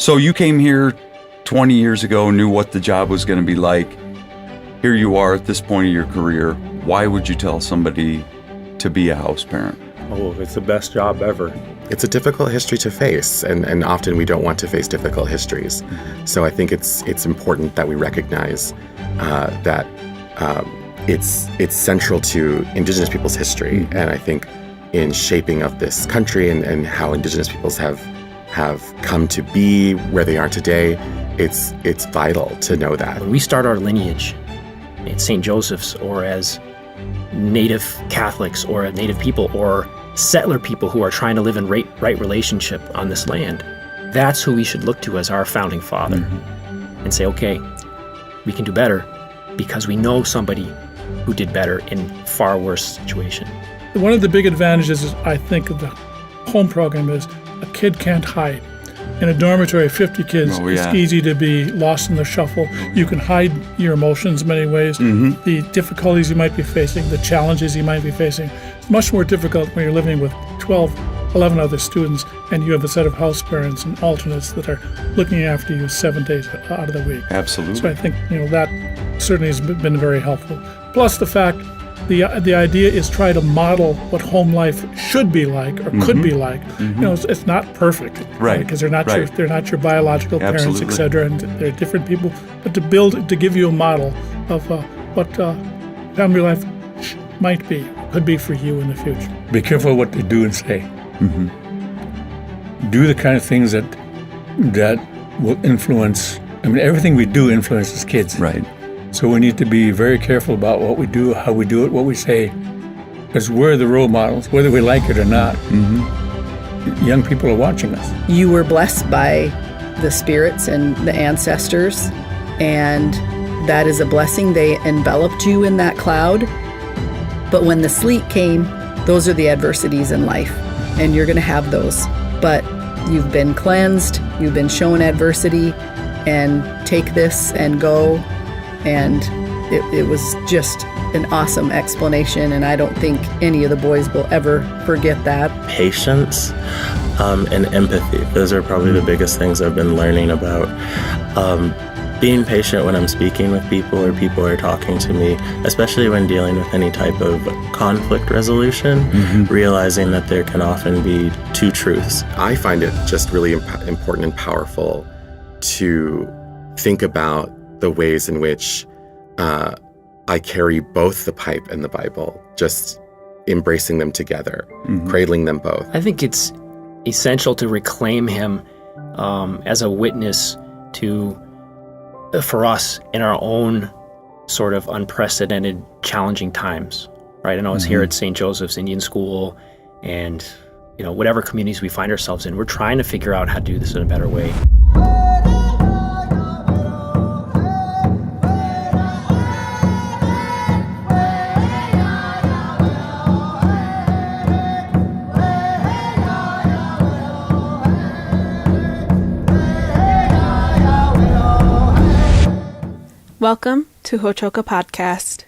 So you came here 20 years ago, knew what the job was going to be like. Here you are at this point of your career. Why would you tell somebody to be a house parent? Oh, it's the best job ever. It's a difficult history to face, and often we don't want to face difficult histories. So I think it's important that we recognize that it's central to Indigenous people's history, and I think in shaping of this country and how Indigenous peoples have come to be where they are today, it's vital to know that. When we start our lineage at St. Joseph's, or as Native Catholics, or Native people, or settler people who are trying to live in right relationship on this land, that's who we should look to as our founding father, and say, okay, we can do better because we know somebody who did better in far worse situation. One of the big advantages, I think, of the home program is a kid can't hide. In a dormitory of 50 kids, it's easy to be lost in the shuffle. You can hide your emotions in many ways, the difficulties you might be facing, the challenges you might be facing. It's much more difficult when you're living with 11 other students and you have a set of house parents and alternates that are looking after you 7 days out of the week. Absolutely. So I think that certainly has been very helpful. Plus the fact, the idea is try to model what home life should be like or could be like. It's not perfect, right? Because they're not your biological parents, Absolutely. etc. And they're different people. But to give you a model of what family life might be, could be for you in the future. Be careful what they do and say. Do the kind of things that will influence. I mean, everything we do influences kids. Right. So we need to be very careful about what we do, how we do it, what we say, because we're the role models, whether we like it or not. Young people are watching us. You were blessed by the spirits and the ancestors, and that is a blessing. They enveloped you in that cloud. But when the sleet came, those are the adversities in life, and you're going to have those. But you've been cleansed, you've been shown adversity, and take this and go. And it was just an awesome explanation, and I don't think any of the boys will ever forget that. Patience and empathy. Those are probably the biggest things I've been learning about. Being patient when I'm speaking with people or people are talking to me, especially when dealing with any type of conflict resolution, realizing that there can often be two truths. I find it just really important and powerful to think about the ways in which I carry both the pipe and the Bible, just embracing them together, cradling them both. I think it's essential to reclaim him as a witness for us in our own sort of unprecedented, challenging times, right? I know it's here at St. Joseph's Indian School and, whatever communities we find ourselves in, we're trying to figure out how to do this in a better way. Welcome to Hochoka Podcast.